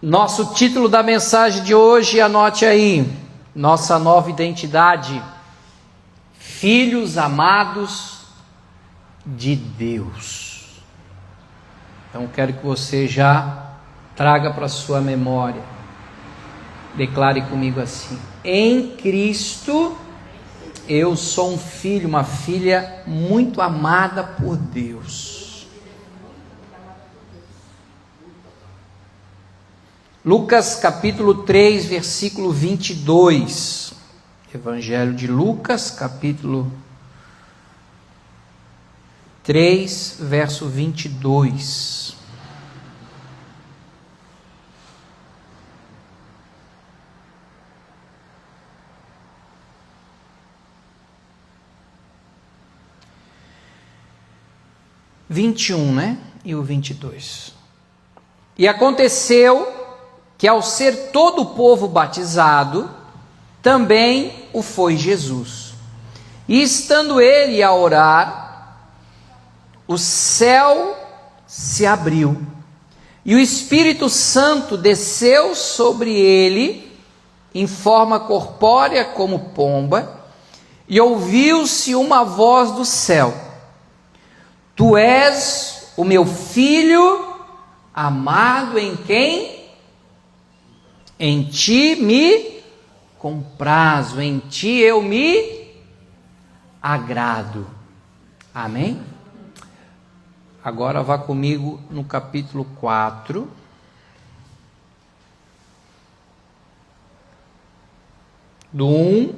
Nosso título da mensagem de hoje, anote aí, nossa nova identidade, filhos amados de Deus. Então quero que você já traga para sua memória, declare comigo assim: em Cristo eu sou um filho, uma filha muito amada por Deus. Lucas capítulo 3, versículo 22. Evangelho de Lucas, capítulo 3, verso 22. E o 22. E aconteceu que ao ser todo o povo batizado, também o foi Jesus. E estando ele a orar, o céu se abriu, e o Espírito Santo desceu sobre ele, em forma corpórea como pomba, e ouviu-se uma voz do céu: Tu és o meu filho amado, em quem? Em ti me comprazo, em ti eu me agrado. Amém? Agora vá comigo no capítulo 4. Do 1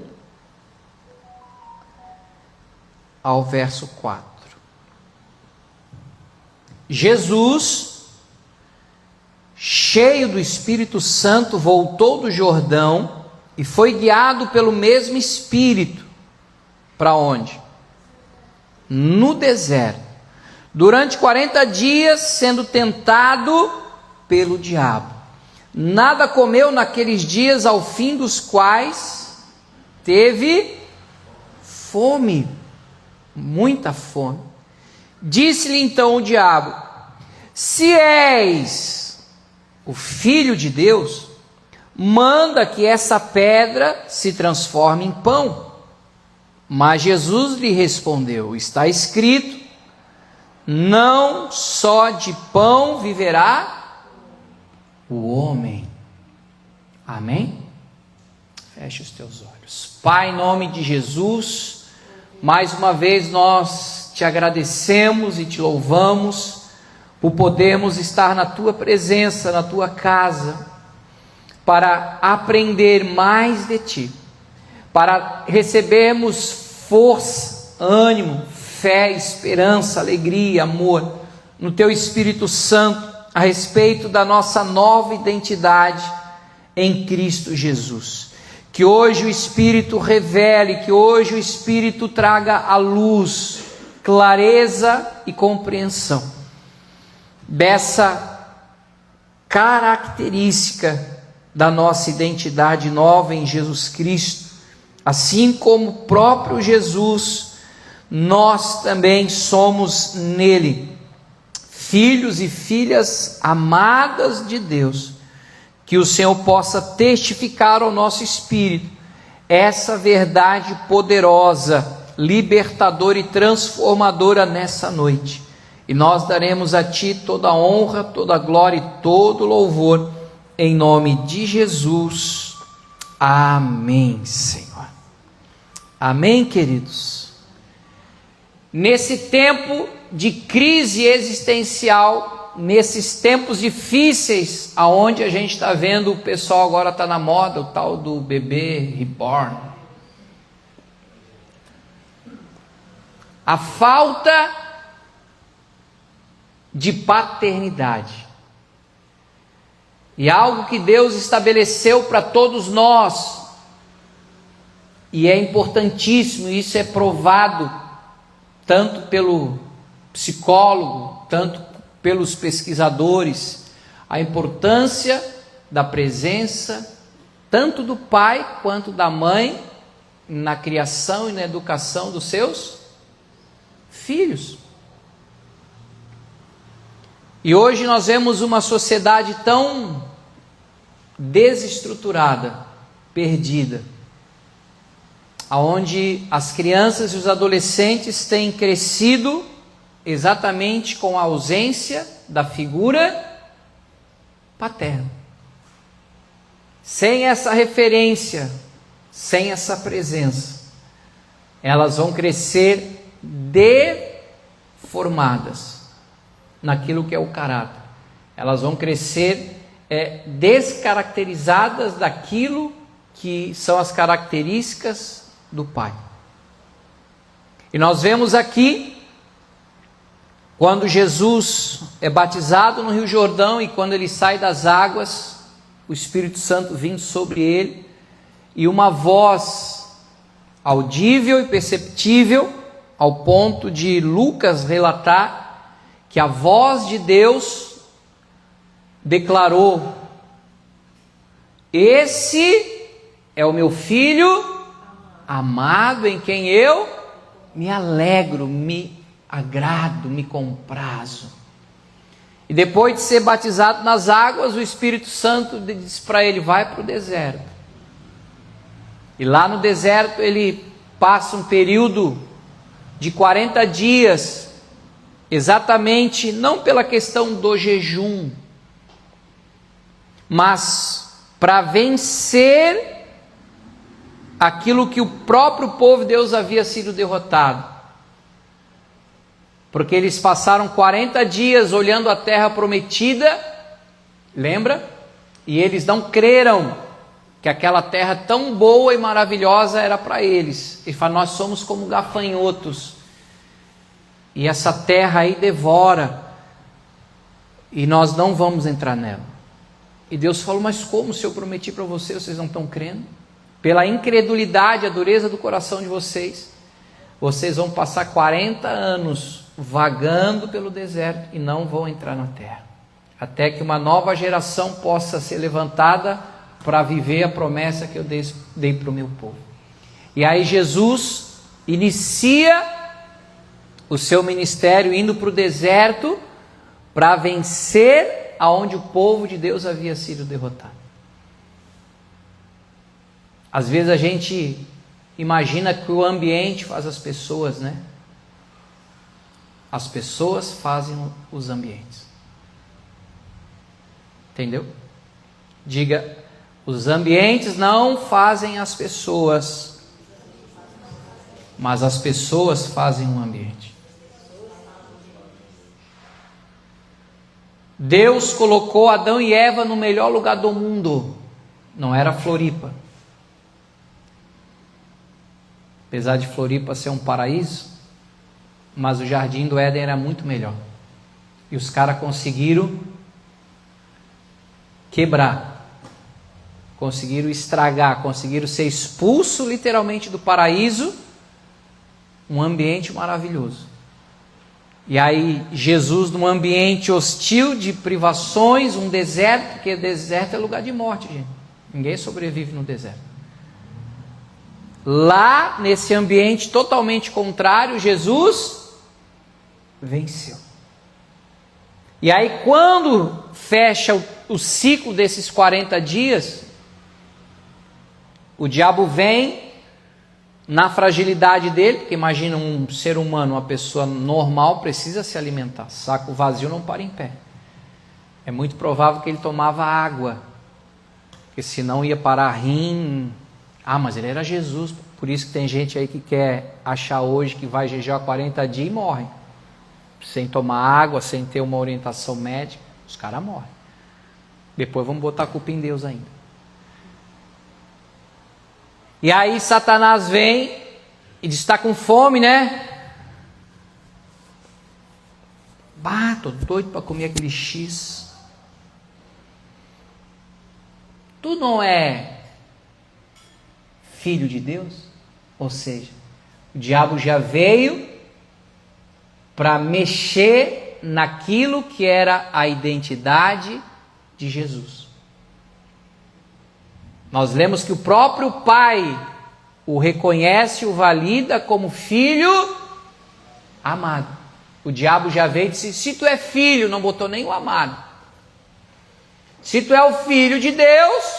ao verso 4. Jesus, cheio do Espírito Santo, voltou do Jordão e foi guiado pelo mesmo Espírito. Para onde? No deserto, durante 40 dias, sendo tentado pelo diabo. Nada comeu naqueles dias, ao fim dos quais teve fome, muita fome. Disse-lhe então o diabo: se és o Filho de Deus, manda que essa pedra se transforme em pão. Mas Jesus lhe respondeu: está escrito, não só de pão viverá o homem. Amém? Feche os teus olhos. Pai, em nome de Jesus, mais uma vez nós te agradecemos e te louvamos por podermos estar na tua presença, na tua casa, para aprender mais de ti, para recebermos força, ânimo, fé, esperança, alegria, amor, no teu Espírito Santo, a respeito da nossa nova identidade em Cristo Jesus. Que hoje o Espírito revele, que hoje o Espírito traga à luz, clareza e compreensão dessa característica da nossa identidade nova em Jesus Cristo. Assim como o próprio Jesus, nós também somos nele filhos e filhas amadas de Deus. Que o Senhor possa testificar ao nosso espírito essa verdade poderosa, libertadora e transformadora nessa noite. E nós daremos a Ti toda a honra, toda a glória e todo o louvor, em nome de Jesus. Amém, Senhor. Amém, queridos. Nesse tempo de crise existencial, nesses tempos difíceis, aonde a gente está vendo o pessoal agora está na moda, o tal do bebê reborn. A falta de paternidade, e algo que Deus estabeleceu para todos nós, e é importantíssimo, isso é provado tanto pelo psicólogo, tanto pelos pesquisadores, a importância da presença tanto do pai quanto da mãe na criação e na educação dos seus filhos. E hoje nós vemos uma sociedade tão desestruturada, perdida, aonde as crianças e os adolescentes têm crescido exatamente com a ausência da figura paterna. Sem essa referência, sem essa presença, elas vão crescer deformadas naquilo que é o caráter. Elas vão crescer descaracterizadas daquilo que são as características do Pai. E nós vemos aqui, quando Jesus é batizado no Rio Jordão e quando ele sai das águas, o Espírito Santo vindo sobre ele, e uma voz audível e perceptível, ao ponto de Lucas relatar que a voz de Deus declarou: esse é o meu filho amado, em quem eu me alegro, me agrado, me comprazo. E depois de ser batizado nas águas, o Espírito Santo diz para ele: vai para o deserto. E lá no deserto ele passa um período de 40 dias, exatamente não pela questão do jejum, mas para vencer aquilo que o próprio povo de Deus havia sido derrotado. Porque eles passaram 40 dias olhando a terra prometida, lembra? E eles não creram que aquela terra tão boa e maravilhosa era para eles. Ele fala: nós somos como gafanhotos, e essa terra aí devora, e nós não vamos entrar nela. E Deus falou: mas como, se eu prometi para vocês não estão crendo? Pela incredulidade, a dureza do coração de vocês, vocês vão passar 40 anos vagando pelo deserto e não vão entrar na terra, até que uma nova geração possa ser levantada para viver a promessa que eu dei para o meu povo. E aí Jesus inicia o seu ministério indo para o deserto para vencer aonde o povo de Deus havia sido derrotado. Às vezes a gente imagina que o ambiente faz as pessoas, né? As pessoas fazem os ambientes. Entendeu? Diga: os ambientes não fazem as pessoas, mas as pessoas fazem o ambiente. Deus colocou Adão e Eva no melhor lugar do mundo. Não era Floripa. Apesar de Floripa ser um paraíso, mas o jardim do Éden era muito melhor. E os caras conseguiram quebrar, conseguiram estragar, conseguiram ser expulso literalmente do paraíso, um ambiente maravilhoso. E aí Jesus, num ambiente hostil de privações, um deserto, porque deserto é lugar de morte, gente. Ninguém sobrevive no deserto. Lá, nesse ambiente totalmente contrário, Jesus venceu. E aí, quando fecha o ciclo desses 40 dias, o diabo vem na fragilidade dele, porque imagina um ser humano, uma pessoa normal, precisa se alimentar. Saco vazio não para em pé. É muito provável que ele tomava água, porque senão ia parar rim. Ah, mas ele era Jesus. Por isso que tem gente aí que quer achar hoje que vai jejuar 40 dias e morre. Sem tomar água, sem ter uma orientação médica, os caras morrem. Depois vamos botar a culpa em Deus ainda. E aí Satanás vem e diz: está com fome, né? Bah, tô doido para comer aquele X. Tu não é filho de Deus? Ou seja, o diabo já veio para mexer naquilo que era a identidade de Jesus. Nós lemos que o próprio Pai o reconhece, o valida como filho amado. O diabo já veio e disse: se tu é filho, não botou nem o amado. Se tu é o filho de Deus,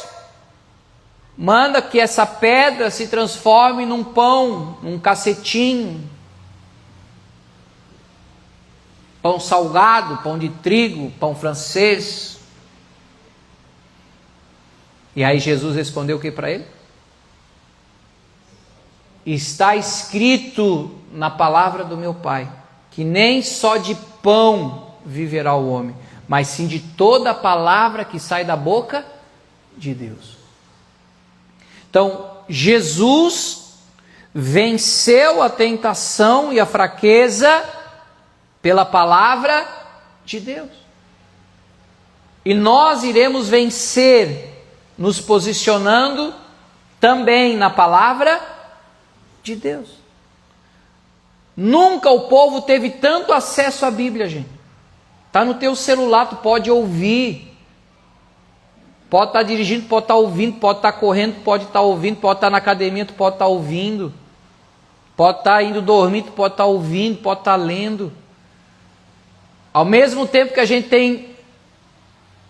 manda que essa pedra se transforme num pão, num cacetinho. Pão salgado, pão de trigo, pão francês. E aí Jesus respondeu o que para ele? Está escrito na palavra do meu Pai, que nem só de pão viverá o homem, mas sim de toda a palavra que sai da boca de Deus. Então, Jesus venceu a tentação e a fraqueza pela palavra de Deus. E nós iremos vencer nos posicionando também na palavra de Deus. Nunca o povo teve tanto acesso à Bíblia, gente. Está no teu celular, tu pode ouvir. Pode estar dirigindo, pode estar ouvindo, pode estar correndo, pode estar ouvindo, pode estar na academia, tu pode estar ouvindo. Pode estar indo dormir, tu pode estar ouvindo, pode estar lendo. Ao mesmo tempo que a gente tem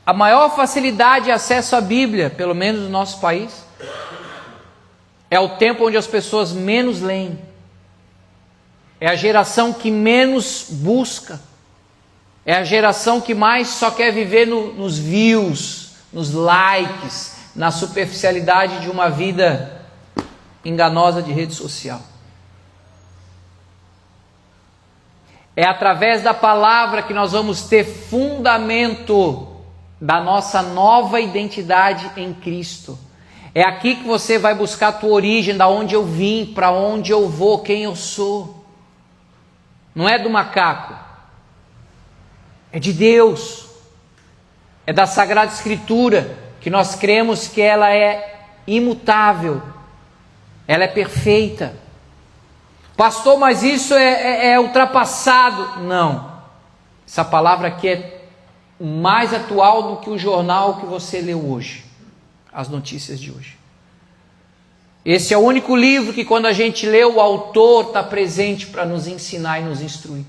a maior facilidade de acesso à Bíblia, pelo menos no nosso país, é o tempo onde as pessoas menos leem. É a geração que menos busca. É a geração que mais só quer viver nos views, nos likes, na superficialidade de uma vida enganosa de rede social. É através da palavra que nós vamos ter fundamento da nossa nova identidade em Cristo. É aqui que você vai buscar a tua origem, da onde eu vim, para onde eu vou, quem eu sou. Não é do macaco, é de Deus. É da Sagrada Escritura, que nós cremos que ela é imutável, ela é perfeita. Pastor, mas isso é ultrapassado. Não, essa palavra aqui é mais atual do que o jornal que você leu hoje, as notícias de hoje. Esse é o único livro que, quando a gente lê, o autor está presente para nos ensinar e nos instruir.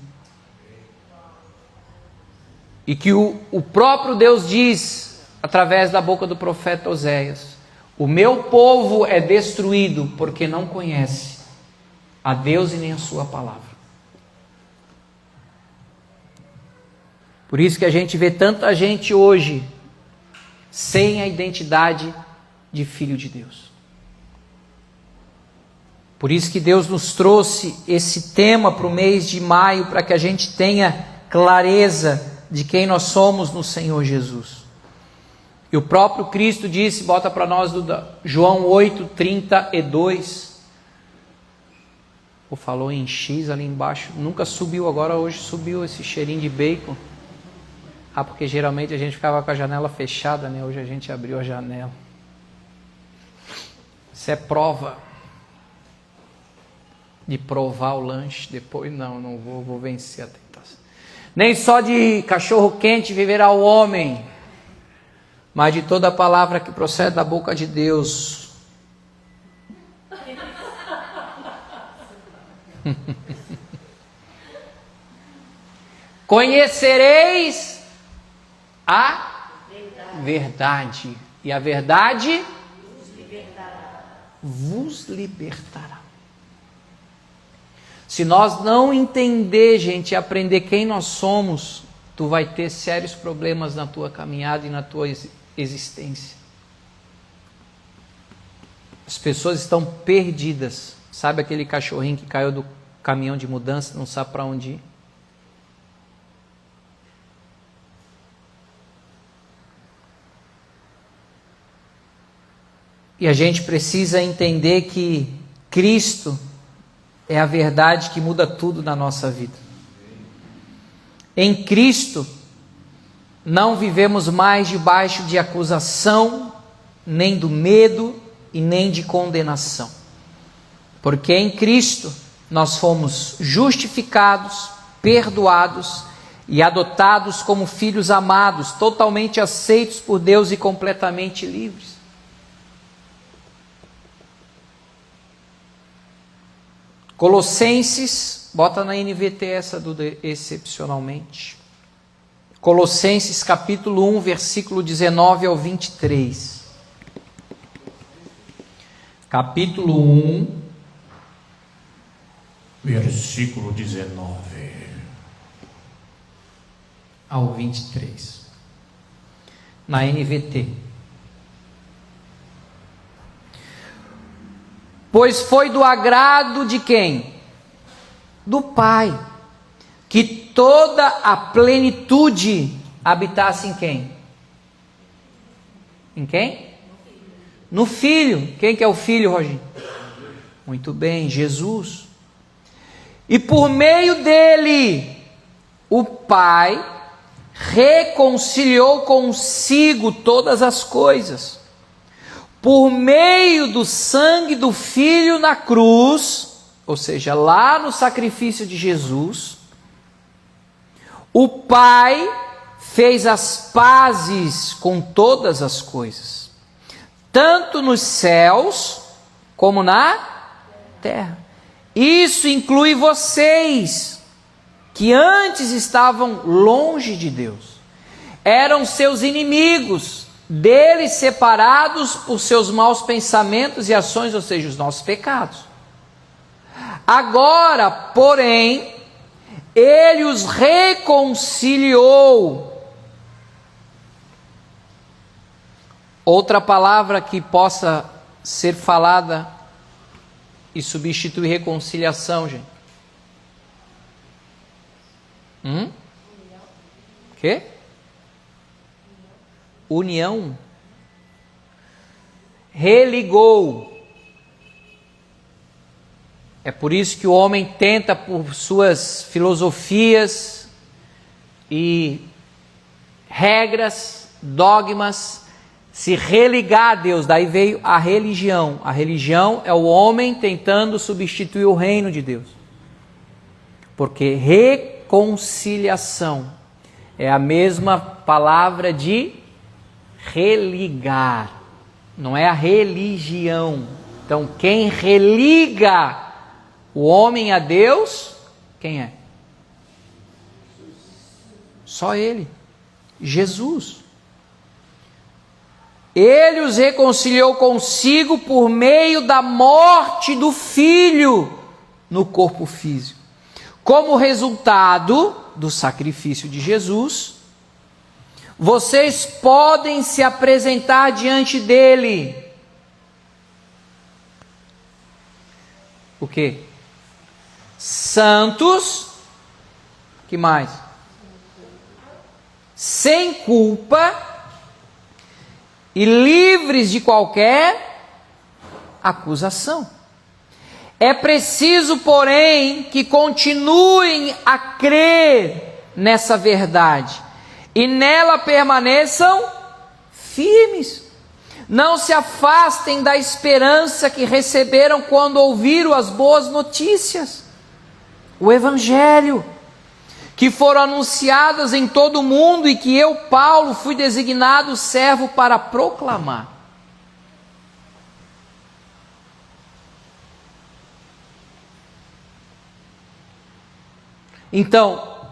E que o próprio Deus diz, através da boca do profeta Oséias: o meu povo é destruído porque não conhece a Deus e nem a sua palavra. Por isso que a gente vê tanta gente hoje sem a identidade de filho de Deus. Por isso que Deus nos trouxe esse tema para o mês de maio, para que a gente tenha clareza de quem nós somos no Senhor Jesus. E o próprio Cristo disse, bota para nós João 8:32. Falou em X ali embaixo, nunca subiu, agora hoje subiu esse cheirinho de bacon. Porque geralmente a gente ficava com a janela fechada, né? Hoje a gente abriu a janela. Isso é prova de provar o lanche. Depois não vou vencer a tentação. Nem só de cachorro quente viverá o homem, mas de toda a palavra que procede da boca de Deus. Conhecereis a verdade, e a verdade vos libertará. Se nós não entender, gente, e aprender quem nós somos, tu vai ter sérios problemas na tua caminhada e na tua existência. As pessoas estão perdidas. Sabe aquele cachorrinho que caiu do caminhão de mudança, não sabe para onde ir? E a gente precisa entender que Cristo é a verdade que muda tudo na nossa vida. Em Cristo, não vivemos mais debaixo de acusação, nem do medo e nem de condenação. Porque em Cristo nós fomos justificados, perdoados e adotados como filhos amados, totalmente aceitos por Deus e completamente livres. Colossenses, bota na NVT essa do excepcionalmente. Colossenses capítulo 1, versículo 19 ao 23. capítulo 1, versículo 19 ao 23, na NVT. Pois foi do agrado de quem? Do Pai, que toda a plenitude habitasse em quem? Em quem? No Filho. Quem que é o Filho, Roginho? Muito bem, Jesus. E por meio dele, o Pai reconciliou consigo todas as coisas, por meio do sangue do Filho na cruz, ou seja, lá no sacrifício de Jesus, o Pai fez as pazes com todas as coisas, tanto nos céus como na terra. Isso inclui vocês, que antes estavam longe de Deus, eram seus inimigos, dele separados por seus maus pensamentos e ações, ou seja, os nossos pecados. Agora, porém, ele os reconciliou. Outra palavra que possa ser falada e substituir reconciliação, gente. Quê? União. Religou. É por isso que o homem tenta, por suas filosofias e regras, dogmas, se religar a Deus. Daí veio a religião. A religião é o homem tentando substituir o reino de Deus. Porque reconciliação é a mesma palavra de religar. Não é a religião. Então, quem religa o homem a Deus, quem é? Só Ele, Jesus. Ele os reconciliou consigo por meio da morte do Filho no corpo físico. Como resultado do sacrifício de Jesus, vocês podem se apresentar diante dele. O quê? Santos, que mais? Sem culpa e livres de qualquer acusação. É preciso, porém, que continuem a crer nessa verdade e nela permaneçam firmes. Não se afastem da esperança que receberam quando ouviram as boas notícias, o Evangelho, que foram anunciadas em todo o mundo e que eu, Paulo, fui designado servo para proclamar. Então,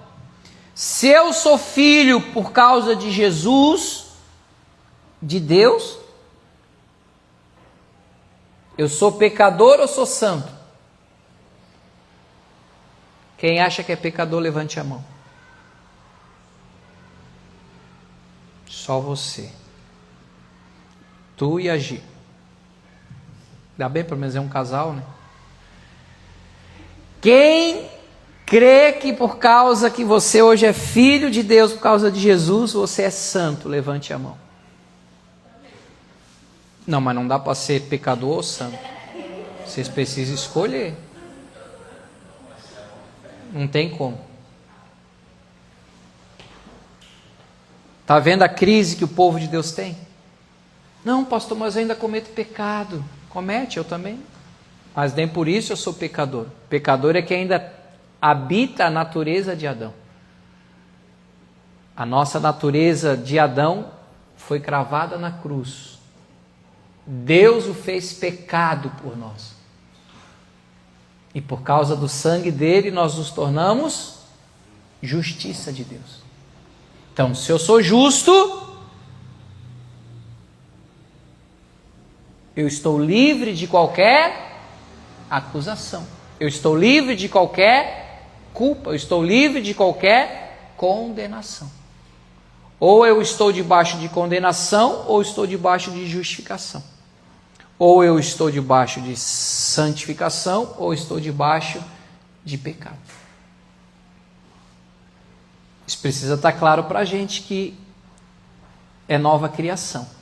se eu sou filho por causa de Jesus, de Deus, eu sou pecador ou sou santo? Quem acha que é pecador, levante a mão. Só você. Tu e a Gi. Dá bem, pelo menos é um casal, né? Quem crê que por causa que você hoje é filho de Deus, por causa de Jesus, você é santo, levante a mão. Não, mas não dá para ser pecador ou santo. Vocês precisam escolher. Não tem como. Está vendo a crise que o povo de Deus tem? Não, pastor, mas eu ainda cometo pecado. Comete, eu também. Mas nem por isso eu sou pecador. Pecador é que ainda habita a natureza de Adão. A nossa natureza de Adão foi cravada na cruz. Deus o fez pecado por nós. E por causa do sangue dele, nós nos tornamos justiça de Deus. Então, se eu sou justo, Eu estou livre de qualquer acusação. Eu estou livre de qualquer culpa. Eu estou livre de qualquer condenação. Ou eu estou debaixo de condenação, ou estou debaixo de justificação. Ou eu estou debaixo de santificação, ou estou debaixo de pecado. Isso precisa estar claro para a gente que é nova criação.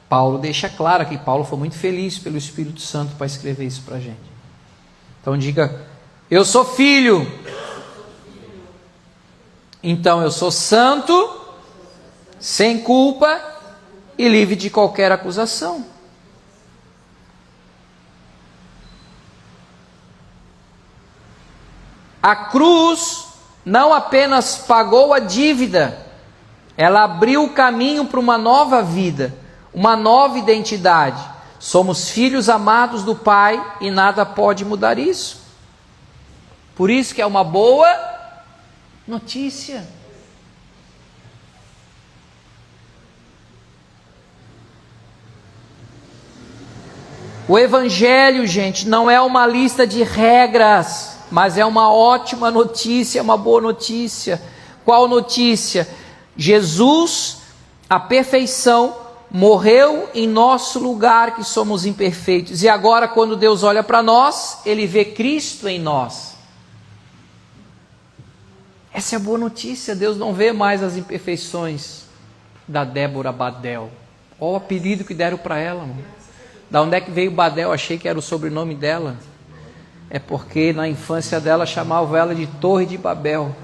Paulo deixa claro que Paulo foi muito feliz pelo Espírito Santo para escrever isso para a gente. Então diga, eu sou filho. Então eu sou santo, sem culpa e livre de qualquer acusação. A cruz não apenas pagou a dívida, ela abriu o caminho para uma nova vida, uma nova identidade. Somos filhos amados do Pai e nada pode mudar isso. Por isso que é uma boa notícia. O Evangelho, gente, não é uma lista de regras, mas é uma ótima notícia, uma boa notícia. Qual notícia? Jesus, a perfeição, morreu em nosso lugar que somos imperfeitos. E agora, quando Deus olha para nós, Ele vê Cristo em nós. Essa é a boa notícia. Deus não vê mais as imperfeições da Débora Badel. Olha o apelido que deram para ela, mano. Da onde é que veio Badel? Achei que era o sobrenome dela. É porque na infância dela chamavam ela de Torre de Babel.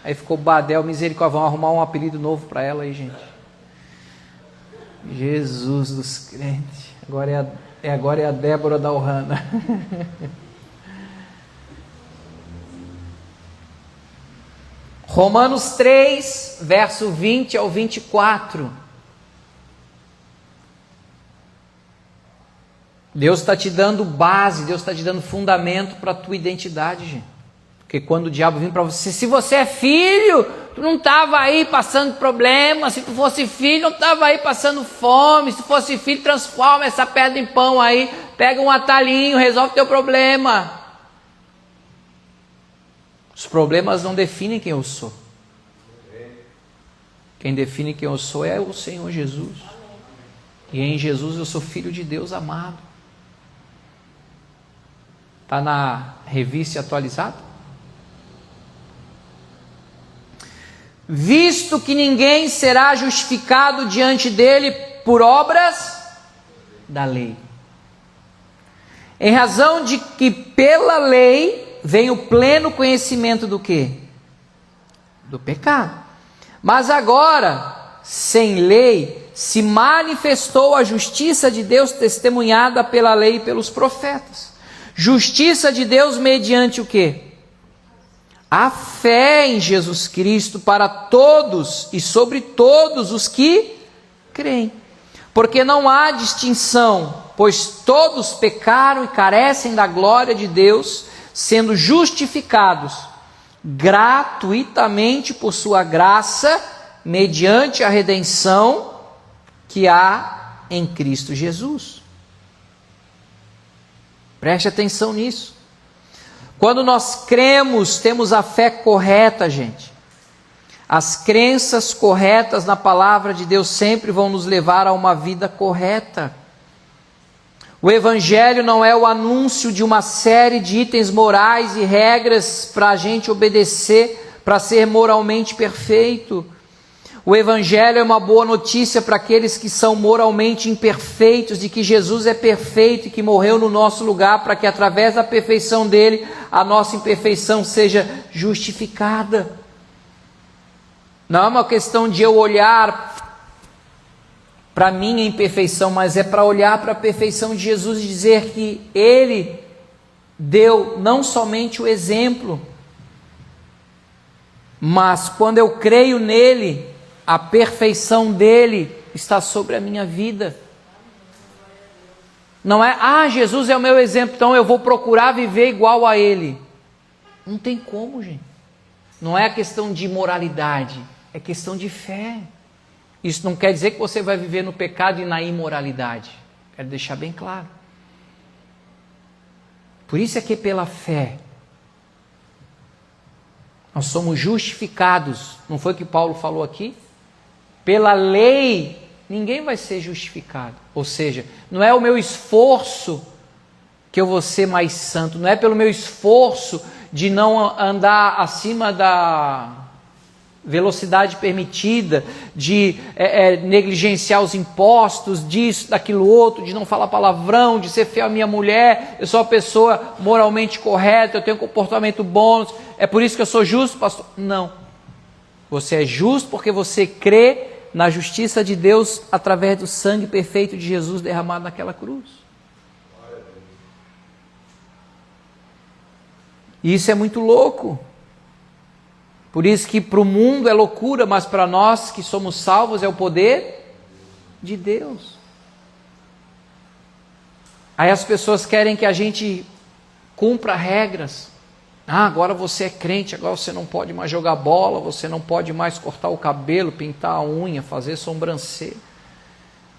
Aí ficou Badel, misericórdia. Vamos arrumar um apelido novo para ela aí, gente. Jesus dos crentes. Agora é a Débora da Ohana. Romanos 3, verso 20 ao 24. Deus está te dando base, Deus está te dando fundamento para a tua identidade, gente. Porque quando o diabo vem para você, se você é filho, tu não estava aí passando problema. Se tu fosse filho, não estava aí passando fome. Se tu fosse filho, transforma essa pedra em pão aí, pega um atalhinho, resolve teu problema. Os problemas não definem quem eu sou. Quem define quem eu sou é o Senhor Jesus. E em Jesus eu sou filho de Deus amado. Está na revista atualizada? Visto que ninguém será justificado diante dele por obras da lei. Em razão de que pela lei vem o pleno conhecimento do quê? Do pecado. Mas agora, sem lei, se manifestou a justiça de Deus testemunhada pela lei e pelos profetas. Justiça de Deus mediante o quê? A fé em Jesus Cristo para todos e sobre todos os que creem. Porque não há distinção, pois todos pecaram e carecem da glória de Deus, sendo justificados gratuitamente por sua graça, mediante a redenção que há em Cristo Jesus. Preste atenção nisso. Quando nós cremos, temos a fé correta, gente. As crenças corretas na palavra de Deus sempre vão nos levar a uma vida correta. O Evangelho não é o anúncio de uma série de itens morais e regras para a gente obedecer, para ser moralmente perfeito. O Evangelho é uma boa notícia para aqueles que são moralmente imperfeitos, de que Jesus é perfeito e que morreu no nosso lugar, para que através da perfeição dele, a nossa imperfeição seja justificada. Não é uma questão de eu olhar para a minha imperfeição, mas é para olhar para a perfeição de Jesus e dizer que ele deu não somente o exemplo, mas quando eu creio nele, a perfeição dele está sobre a minha vida. Não é, Jesus é o meu exemplo, então eu vou procurar viver igual a ele. Não tem como, gente. Não é questão de moralidade, é questão de fé. Isso não quer dizer que você vai viver no pecado e na imoralidade. Quero deixar bem claro. Por isso é que pela fé nós somos justificados. Não foi o que Paulo falou aqui? Pela lei, ninguém vai ser justificado. Ou seja, não é o meu esforço que eu vou ser mais santo. Não é pelo meu esforço de não andar acima da velocidade permitida, de negligenciar os impostos, disso, daquilo outro, de não falar palavrão, de ser fiel à minha mulher. Eu sou uma pessoa moralmente correta, eu tenho um comportamento bom. É por isso que eu sou justo, pastor? Não. Você é justo porque você crê na justiça de Deus através do sangue perfeito de Jesus derramado naquela cruz. E isso é muito louco. Por isso que para o mundo é loucura, mas para nós que somos salvos é o poder de Deus. Aí as pessoas querem que a gente cumpra regras. Agora você é crente, agora você não pode mais jogar bola, você não pode mais cortar o cabelo, pintar a unha, fazer sobrancelha.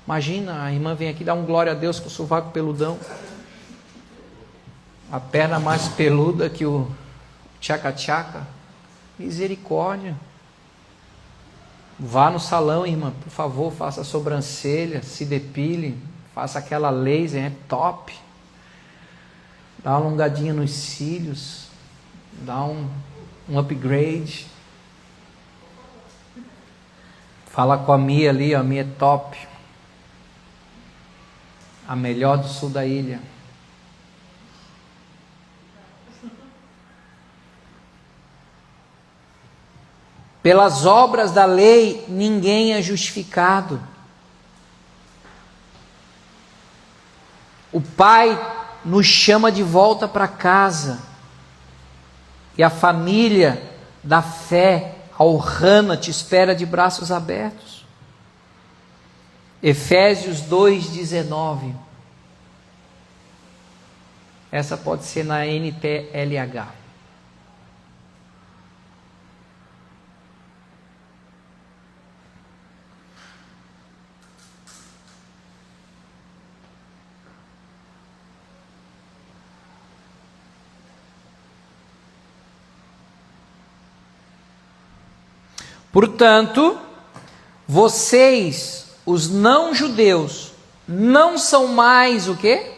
Imagina, a irmã vem aqui dar um glória a Deus com o sovaco peludão. A perna mais peluda que o tchaca-tchaca. Misericórdia. Vá no salão, irmã, por favor, faça a sobrancelha, se depile, faça aquela laser, é top. Dá uma alongadinha nos cílios, dá um upgrade. Fala com a Mia ali, a Mia é top. A melhor do sul da ilha. Pelas obras da lei, ninguém é justificado. O Pai nos chama de volta para casa. E a família da fé, a Ohana, te espera de braços abertos. Efésios 2,19. Essa pode ser na NTLH. Portanto, vocês, os não-judeus, não são mais o quê?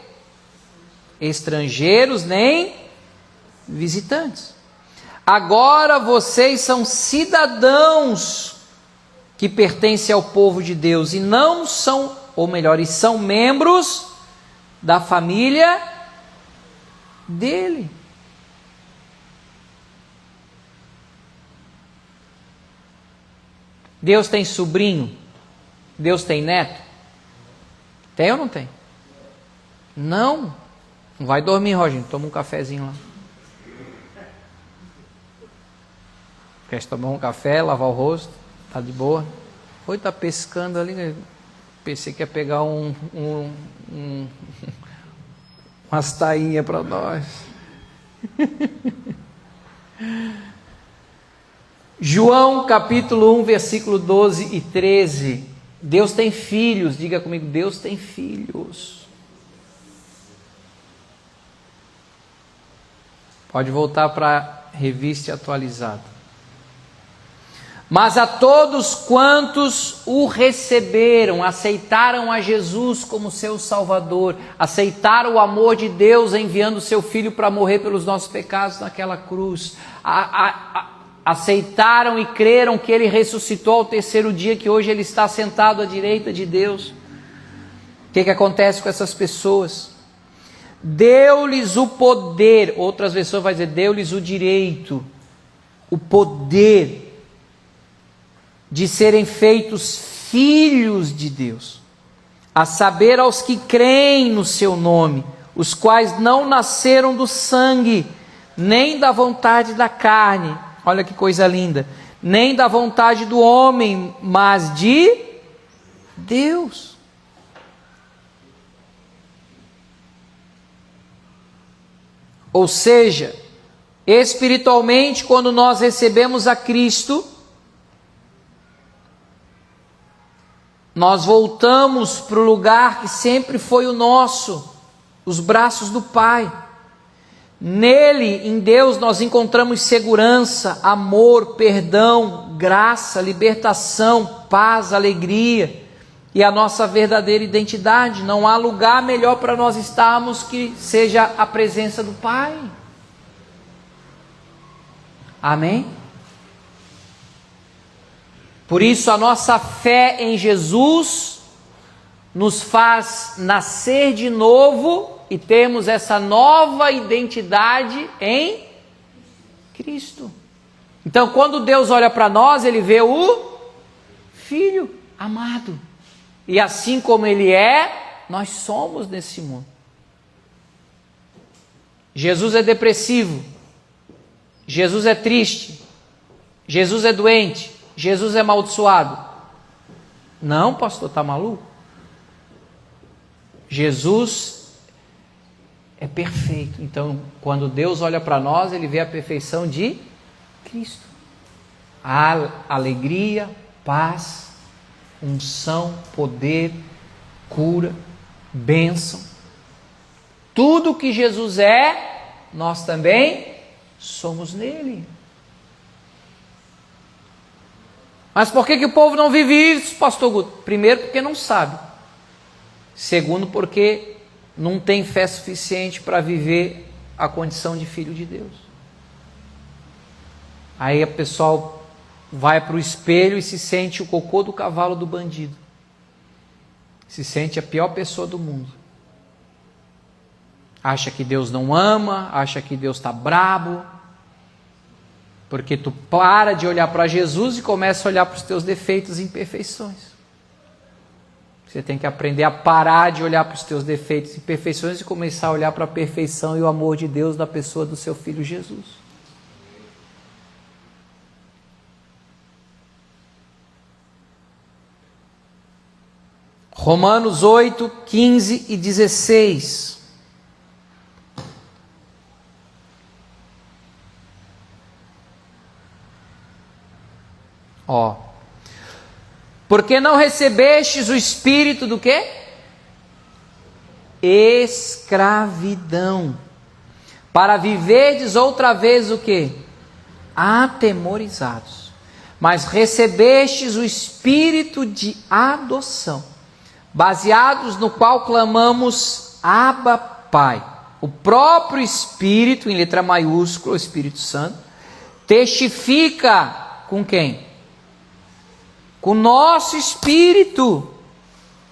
Estrangeiros nem visitantes. Agora vocês são cidadãos que pertencem ao povo de Deus e não são, ou melhor, e são membros da família dele. Deus tem sobrinho? Deus tem neto? Tem ou não tem? Não. Não vai dormir, Roginho. Toma um cafezinho lá. Quer tomar um café, lavar o rosto? Tá de boa? Oi, tá pescando ali. Pensei que ia pegar umas tainhas para nós. João capítulo 1, versículo 12 e 13. Deus tem filhos, diga comigo, Deus tem filhos. Pode voltar para a revista atualizada. Mas a todos quantos o receberam, aceitaram a Jesus como seu Salvador, aceitaram o amor de Deus enviando seu Filho para morrer pelos nossos pecados naquela cruz, aceitaram e creram que Ele ressuscitou ao terceiro dia, que hoje Ele está sentado à direita de Deus. O que acontece com essas pessoas? Deu-lhes o poder, outras versões vai dizer, deu-lhes o direito, o poder de serem feitos filhos de Deus, a saber, aos que creem no seu nome, os quais não nasceram do sangue, nem da vontade da carne, olha que coisa linda, nem da vontade do homem, mas de Deus. Ou seja, espiritualmente, quando nós recebemos a Cristo, nós voltamos para o lugar que sempre foi o nosso, os braços do Pai. Nele, em Deus, nós encontramos segurança, amor, perdão, graça, libertação, paz, alegria e a nossa verdadeira identidade. Não há lugar melhor para nós estarmos que seja a presença do Pai. Amém? Por isso a nossa fé em Jesus nos faz nascer de novo e termos essa nova identidade em Cristo. Então, quando Deus olha para nós, Ele vê o Filho amado. E assim como Ele é, nós somos nesse mundo. Jesus é depressivo. Jesus é triste. Jesus é doente. Jesus é amaldiçoado. Não, pastor, está maluco? Jesus é perfeito. Então, quando Deus olha para nós, Ele vê a perfeição de Cristo. A alegria, paz, unção, poder, cura, bênção. Tudo que Jesus é, nós também somos nele. Mas por que o povo não vive isso, pastor Guto? Primeiro, porque não sabe. Segundo, porque não tem fé suficiente para viver a condição de filho de Deus. Aí o pessoal vai para o espelho e se sente o cocô do cavalo do bandido. Se sente a pior pessoa do mundo. Acha que Deus não ama, acha que Deus está brabo. Porque tu para de olhar para Jesus e começa a olhar para os teus defeitos e imperfeições. Você tem que aprender a parar de olhar para os teus defeitos e imperfeições e começar a olhar para a perfeição e o amor de Deus na pessoa do seu Filho Jesus. Romanos 8, 15 e 16. Porque não recebestes o espírito do quê? Escravidão, para viverdes outra vez o quê? Atemorizados. Mas recebestes o espírito de adoção, baseados no qual clamamos Abba, Pai. O próprio Espírito, em letra maiúscula, o Espírito Santo, testifica com quem? Com o nosso espírito,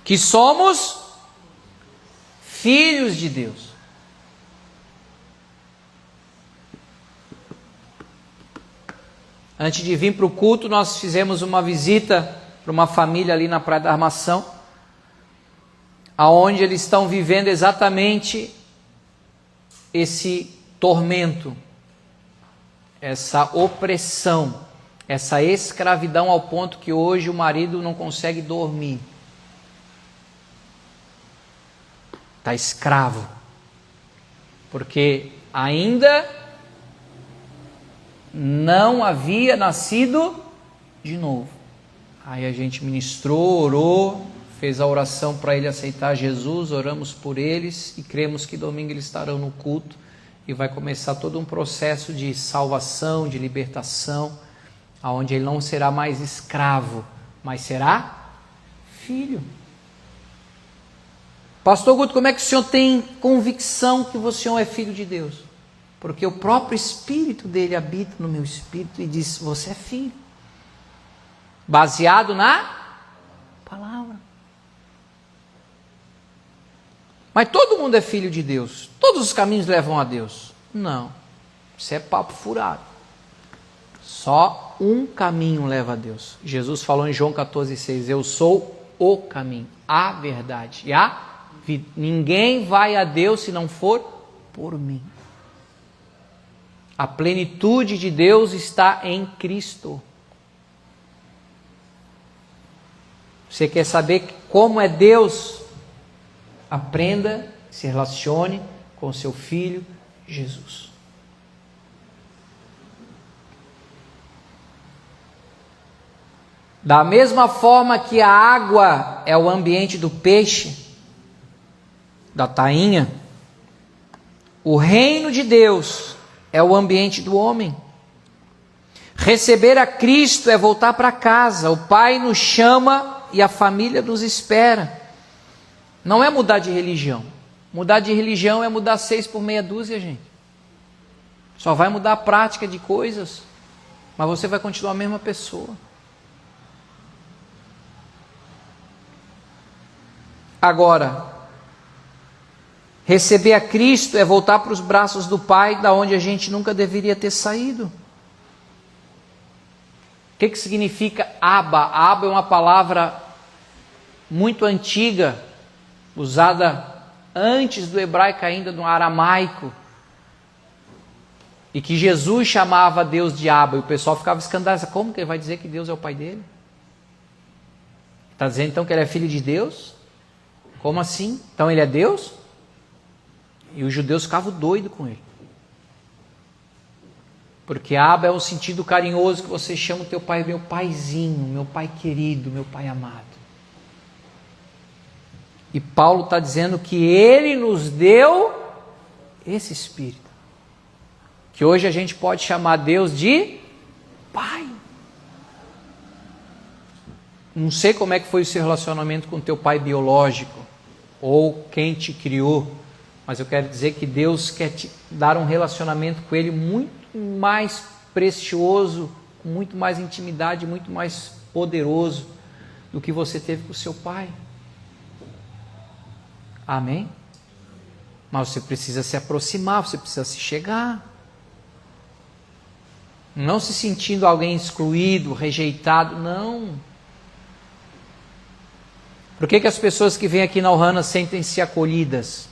que somos filhos de Deus. Antes de vir para o culto, nós fizemos uma visita para uma família ali na Praia da Armação, aonde eles estão vivendo exatamente esse tormento, essa opressão, essa escravidão ao ponto que hoje o marido não consegue dormir. Está escravo. Porque ainda não havia nascido de novo. Aí a gente ministrou, orou, fez a oração para ele aceitar Jesus, oramos por eles e cremos que domingo eles estarão no culto e vai começar todo um processo de salvação, de libertação, onde ele não será mais escravo, mas será filho. Pastor Guto, como é que o senhor tem convicção que o senhor é filho de Deus? Porque o próprio Espírito dele habita no meu espírito e diz, você é filho. Baseado na palavra. Mas todo mundo é filho de Deus. Todos os caminhos levam a Deus. Não. Isso é papo furado. Só um caminho leva a Deus. Jesus falou em João 14,6, eu sou o caminho, a verdade e a vida. Ninguém vai a Deus se não for por mim. A plenitude de Deus está em Cristo. Você quer saber como é Deus? Aprenda, se relacione com seu Filho Jesus. Da mesma forma que a água é o ambiente do peixe, da tainha, o reino de Deus é o ambiente do homem. Receber a Cristo é voltar para casa. O Pai nos chama e a família nos espera. Não é mudar de religião. Mudar de religião é mudar 6 por meia dúzia, gente. Só vai mudar a prática de coisas, mas você vai continuar a mesma pessoa. Agora, receber a Cristo é voltar para os braços do Pai, da onde a gente nunca deveria ter saído. O que significa Abba? Abba é uma palavra muito antiga, usada antes do hebraico ainda, no aramaico, e que Jesus chamava Deus de Abba, e o pessoal ficava escandalizado. Como que ele vai dizer que Deus é o pai dele? Está dizendo então que ele é filho de Deus? Como assim? Então ele é Deus? E os judeus ficavam doidos com ele. Porque Abba é um sentido carinhoso que você chama o teu pai, meu paizinho, meu pai querido, meu pai amado. E Paulo está dizendo que ele nos deu esse Espírito. Que hoje a gente pode chamar Deus de Pai. Não sei como é que foi o seu relacionamento com o teu pai biológico, ou quem te criou, mas eu quero dizer que Deus quer te dar um relacionamento com Ele muito mais precioso, com muito mais intimidade, muito mais poderoso do que você teve com o seu pai. Amém? Mas você precisa se aproximar, você precisa se chegar. Não se sentindo alguém excluído, rejeitado, não. Por que as pessoas que vêm aqui na Ohana sentem-se acolhidas?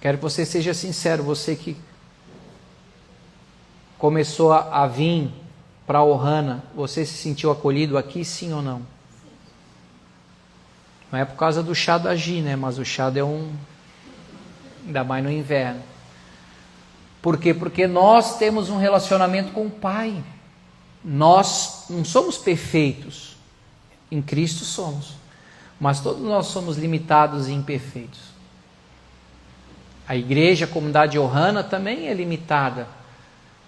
Quero que você seja sincero, você que começou a vir para a Ohana, você se sentiu acolhido aqui, sim ou não? Não é por causa do chá da Gi, né? Mas o chá é ainda mais no inverno. Por quê? Porque nós temos um relacionamento com o Pai. Nós não somos perfeitos. Em Cristo somos. Mas todos nós somos limitados e imperfeitos. A igreja, a comunidade Ohana também é limitada.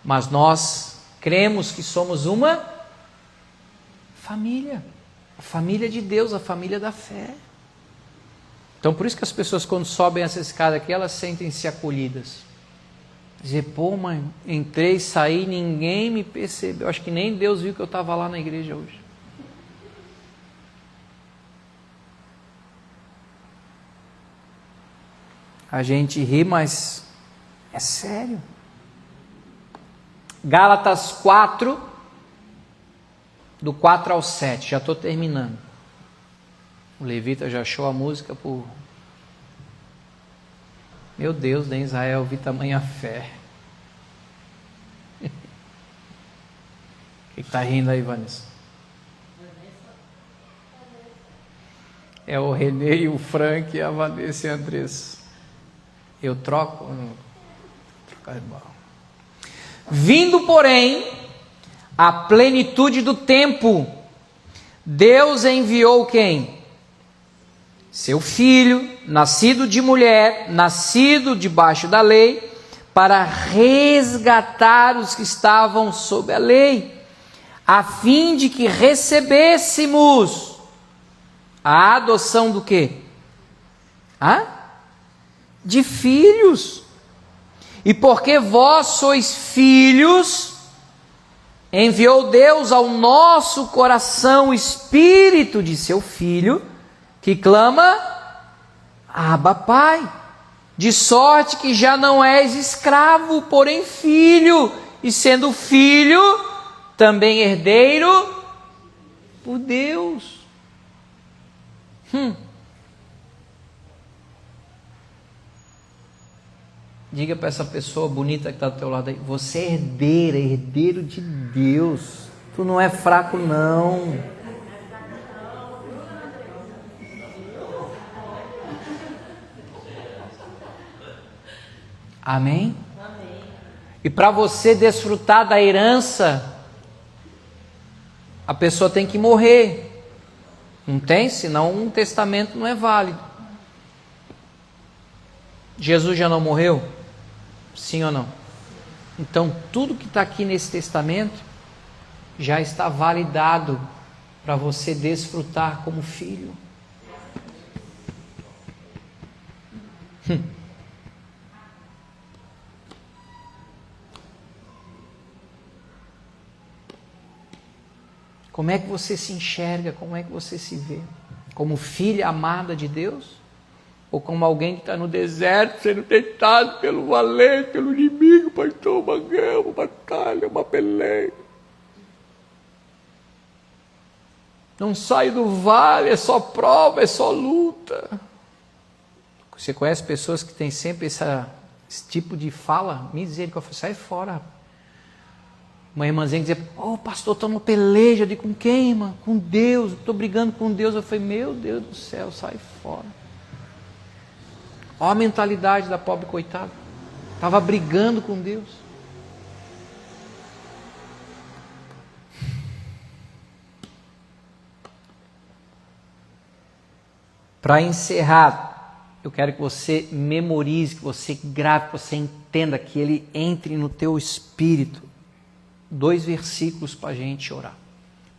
Mas nós cremos que somos uma família. A família de Deus, a família da fé. Então por isso que as pessoas quando sobem essa escada aqui, elas sentem-se acolhidas. Dizer, pô mãe, entrei, saí, ninguém me percebeu. Acho que nem Deus viu que eu estava lá na igreja hoje. A gente ri, mas é sério. Gálatas 4, do 4 ao 7, já estou terminando. O Levita já achou a música por... Meu Deus, né, Israel, vi tamanha fé. O que está rindo aí, Vanessa? É o Renê e o Frank, a Vanessa e a Andressa. Eu troco? Vindo, porém, a plenitude do tempo, Deus enviou quem? Seu filho, nascido de mulher, nascido debaixo da lei, para resgatar os que estavam sob a lei, a fim de que recebêssemos a adoção do quê? De filhos. E porque vós sois filhos, enviou Deus ao nosso coração o Espírito de seu Filho, que clama, Abba, Pai. De sorte que já não és escravo, porém filho, e sendo filho, também herdeiro por Deus. Diga para essa pessoa bonita que está do teu lado aí, você é herdeiro de Deus. Tu não é fraco não. Amém? Amém. E para você desfrutar da herança a pessoa tem que morrer. Não tem? Senão um testamento não é válido. Jesus já não morreu? Sim ou não? Então tudo que está aqui nesse testamento já está validado para você desfrutar como filho. Como é que você se enxerga? Como é que você se vê? Como filha amada de Deus? Ou como alguém que está no deserto, sendo tentado pelo valente, pelo inimigo, pastor, uma guerra, uma batalha, uma peleia. Não sai do vale, é só prova, é só luta. Você conhece pessoas que têm sempre esse tipo de fala? Misericórdia, sai fora. Uma irmãzinha que dizia, pastor, estou numa peleja. Eu digo, com quem, irmã? Com Deus, estou brigando com Deus. Eu falei, meu Deus do céu, sai fora. Olha a mentalidade da pobre coitada. Estava brigando com Deus. Para encerrar, eu quero que você memorize, que você grave, que você entenda, que ele entre no teu espírito. 2 versículos para a gente orar.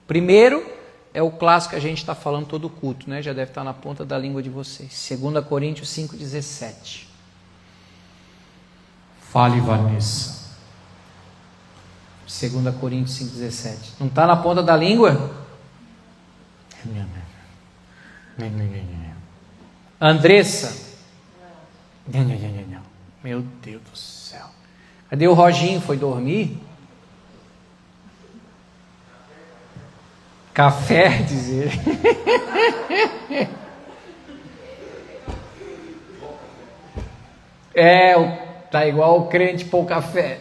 Primeiro é o clássico que a gente está falando todo culto, né? Já deve estar na ponta da língua de vocês. 2 Coríntios 5,17. Fale, Vanessa. 2 Coríntios 5,17. Não está na ponta da língua? Andressa? Meu Deus do céu. Cadê o Roginho? Foi dormir? Café, dizer. Tá igual o crente pôr café.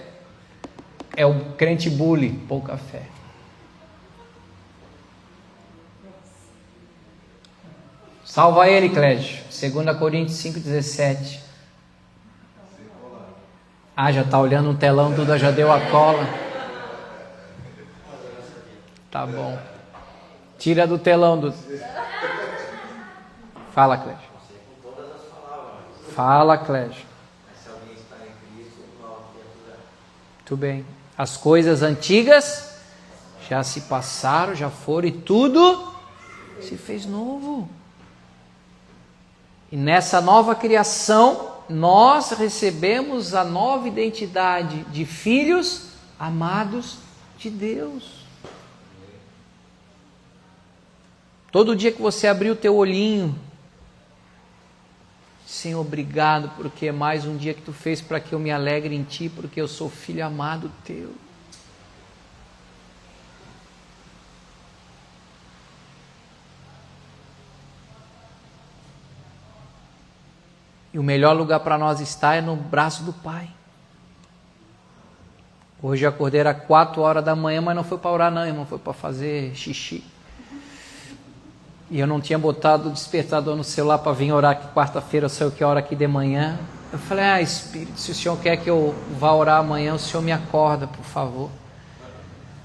É o crente bully pôr café. Salva ele, Clédio. 2 Coríntios 5,17. Já está olhando o telão, Duda já deu a cola. Tá bom. Tira do telão, Duda. Fala, Clédio. Fala, Clédio. Muito bem. As coisas antigas já se passaram, já foram e tudo se fez novo. E nessa nova criação, nós recebemos a nova identidade de filhos amados de Deus. Todo dia que você abrir o teu olhinho, Senhor, obrigado, porque é mais um dia que Tu fez para que eu me alegre em Ti, porque eu sou filho amado Teu. E o melhor lugar para nós estar é no braço do Pai. Hoje eu acordei, era 4 horas da manhã, mas não foi para orar não, irmão, foi para fazer xixi. E eu não tinha botado o despertador no celular para vir orar aqui quarta-feira, eu sei o que hora aqui de manhã. Eu falei, Espírito, se o Senhor quer que eu vá orar amanhã, o Senhor me acorda, por favor.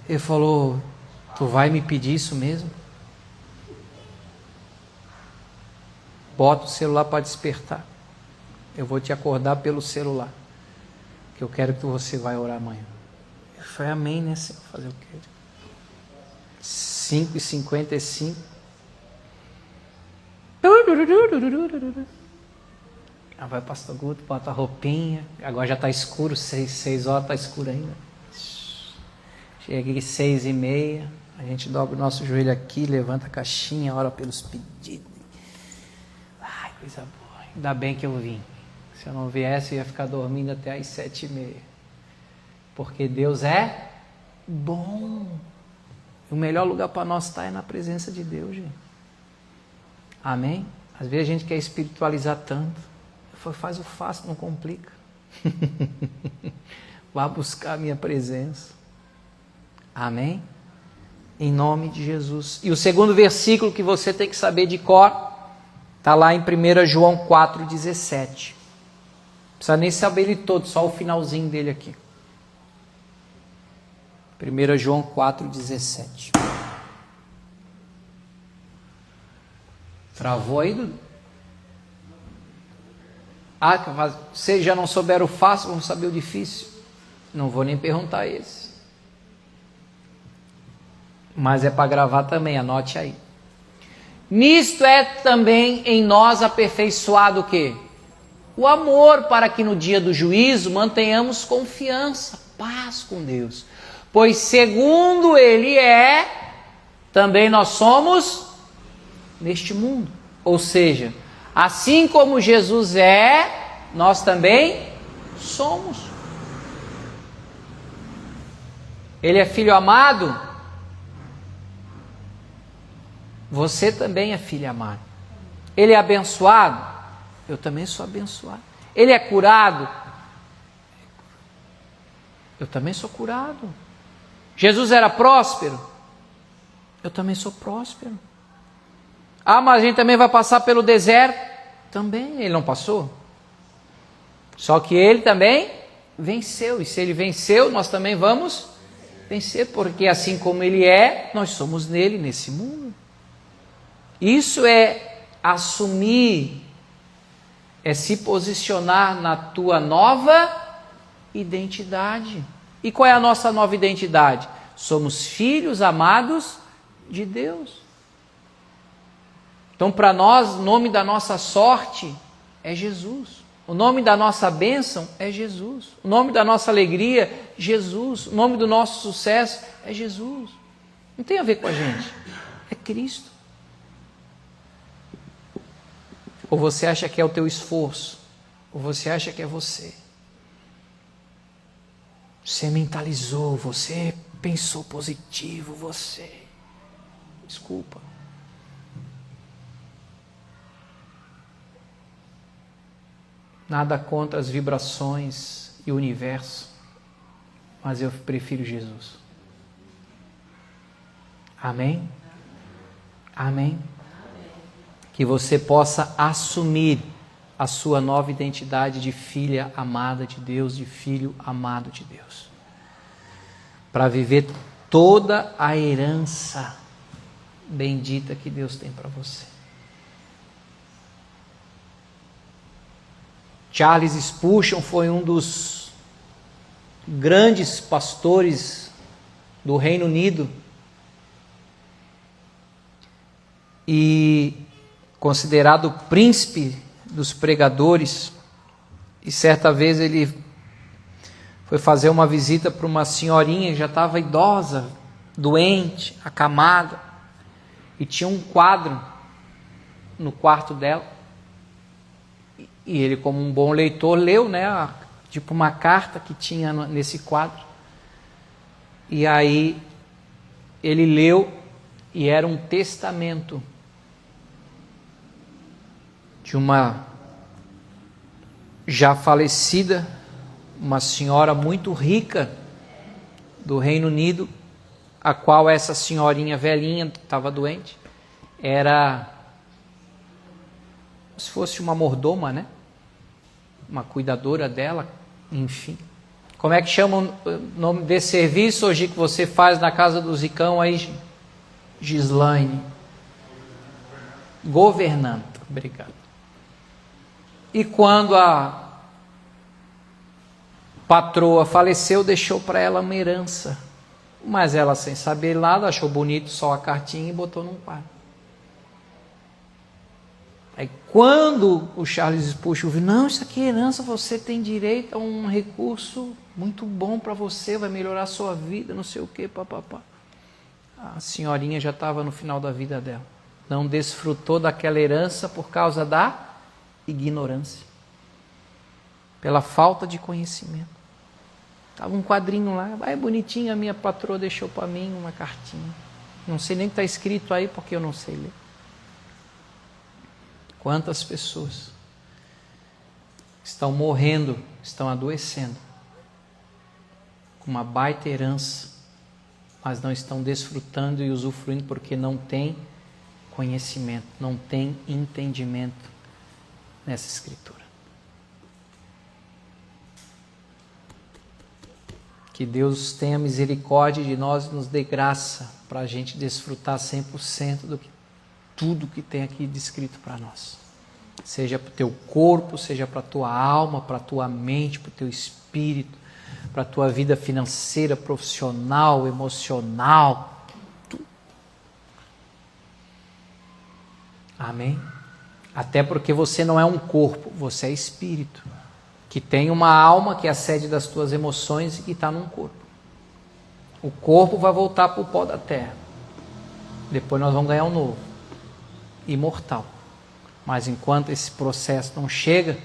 Ele falou, tu vai me pedir isso mesmo? Bota o celular para despertar. Eu vou te acordar pelo celular, que eu quero que você vai orar amanhã. Eu falei, amém, né, Senhor? Fazer o quê? 5h55. Vai pastor Guto, bota a roupinha. Agora já está escuro, 6 horas está escuro ainda. Chega aqui 6h30. A gente dobra o nosso joelho aqui, levanta a caixinha, ora pelos pedidos. Ai, coisa boa. Ainda bem que eu vim. Se eu não viesse, eu ia ficar dormindo até às 7h30. Porque Deus é bom. O melhor lugar para nós estar é na presença de Deus, gente. Amém? Às vezes a gente quer espiritualizar tanto. Faz o fácil, não complica. Vá buscar a minha presença. Amém? Em nome de Jesus. E o segundo versículo que você tem que saber de cor está lá em 1 João 4,17. Não precisa nem saber ele todo, só o finalzinho dele aqui. 1 João 4,17. Travou aí, Dudu? Vocês já não souberam o fácil, vão saber o difícil. Não vou nem perguntar esse. Mas é para gravar também, anote aí. Nisto é também em nós aperfeiçoado o quê? O amor, para que no dia do juízo mantenhamos confiança, paz com Deus. Pois segundo Ele é, também nós somos neste mundo. Ou seja, assim como Jesus é, nós também somos. Ele é filho amado? Você também é filho amado. Ele é abençoado? Eu também sou abençoado. Ele é curado? Eu também sou curado. Jesus era próspero? Eu também sou próspero. Ah, mas a gente também vai passar pelo deserto? Também, ele não passou. Só que ele também venceu. E se ele venceu, nós também vamos vencer. Porque assim como ele é, nós somos nele, nesse mundo. Isso é assumir, é se posicionar na tua nova identidade. E qual é a nossa nova identidade? Somos filhos amados de Deus. Então, para nós, o nome da nossa sorte é Jesus. O nome da nossa bênção é Jesus. O nome da nossa alegria, Jesus. O nome do nosso sucesso é Jesus. Não tem a ver com a gente, é Cristo. Ou você acha que é o teu esforço, ou você acha que é você. Você mentalizou, você pensou positivo, você. Desculpa. Nada contra as vibrações e o universo, mas eu prefiro Jesus. Amém? Amém? Que você possa assumir a sua nova identidade de filha amada de Deus, de filho amado de Deus. Para viver toda a herança bendita que Deus tem para você. Charles Spurgeon foi um dos grandes pastores do Reino Unido e considerado o príncipe dos pregadores. E certa vez ele foi fazer uma visita para uma senhorinha que já estava idosa, doente, acamada, e tinha um quadro no quarto dela. E ele, como um bom leitor, leu, né, tipo uma carta que tinha nesse quadro. E aí ele leu e era um testamento de uma já falecida, uma senhora muito rica do Reino Unido, a qual essa senhorinha velhinha estava doente, era se fosse uma mordoma, né? Uma cuidadora dela, enfim. Como é que chama o nome desse serviço hoje que você faz na casa do Zicão aí, Gislaine? Governanta, obrigado. E quando a patroa faleceu, deixou para ela uma herança. Mas ela, sem saber nada, achou bonito só a cartinha e botou num quadro. Aí quando o Charles Spurgeon viu, não, isso aqui é herança, você tem direito a um recurso muito bom para você, vai melhorar a sua vida, não sei o que, papapá. A senhorinha já estava no final da vida dela. Não desfrutou daquela herança por causa da ignorância. Pela falta de conhecimento. Estava um quadrinho lá, é bonitinho, a minha patroa deixou para mim uma cartinha. Não sei nem o que está escrito aí, porque eu não sei ler. Quantas pessoas estão morrendo, estão adoecendo, com uma baita herança, mas não estão desfrutando e usufruindo porque não tem conhecimento, não tem entendimento nessa escritura. Que Deus tenha misericórdia de nós e nos dê graça para a gente desfrutar 100% do que tudo que tem aqui descrito para nós. Seja para o teu corpo, seja para a tua alma, para a tua mente, para o teu espírito, para a tua vida financeira, profissional, emocional. Tudo. Amém? Até porque você não é um corpo, você é espírito, que tem uma alma que é a sede das tuas emoções e que está num corpo. O corpo vai voltar para o pó da terra. Depois nós vamos ganhar um novo, imortal. Mas enquanto esse processo não chega,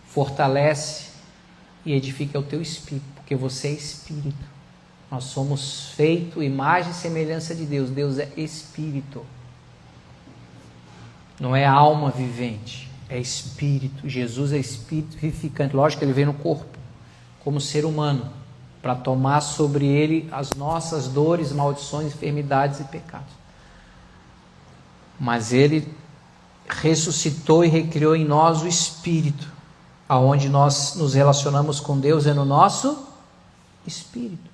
fortalece e edifica o teu espírito, porque você é espírito. Nós somos feitos imagem e semelhança de Deus. Deus é espírito. Não é alma vivente, é espírito. Jesus é espírito vivificante. Lógico que ele veio no corpo, como ser humano, para tomar sobre ele as nossas dores, maldições, enfermidades e pecados. Mas ele ressuscitou e recriou em nós o espírito, aonde nós nos relacionamos com Deus é no nosso espírito.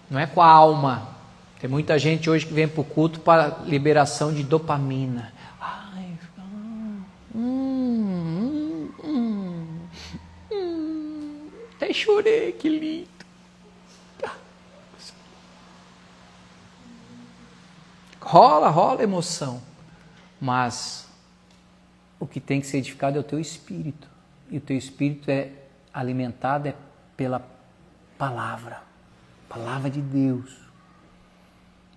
Não é com a alma. Tem muita gente hoje que vem para o culto para liberação de dopamina. Ai, até chorei, que lindo. Rola emoção, mas o que tem que ser edificado é o teu espírito, e o teu espírito é alimentado pela palavra de Deus.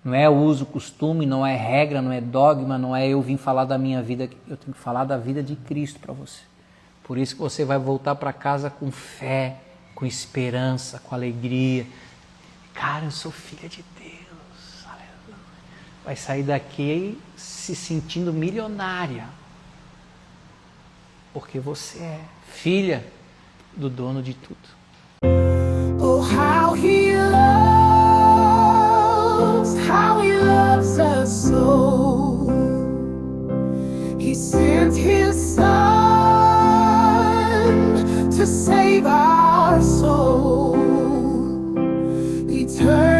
Não é uso, costume, não é regra, não é dogma, não é eu vim falar da minha vida, eu tenho que falar da vida de Cristo para você. Por isso que você vai voltar para casa com fé, com esperança, com alegria. Cara, eu sou filha de Deus. Vai sair daqui se sentindo milionária, porque você é filha do dono de tudo. Oh, how he loves us so. He sent his son to save our soul. Eternal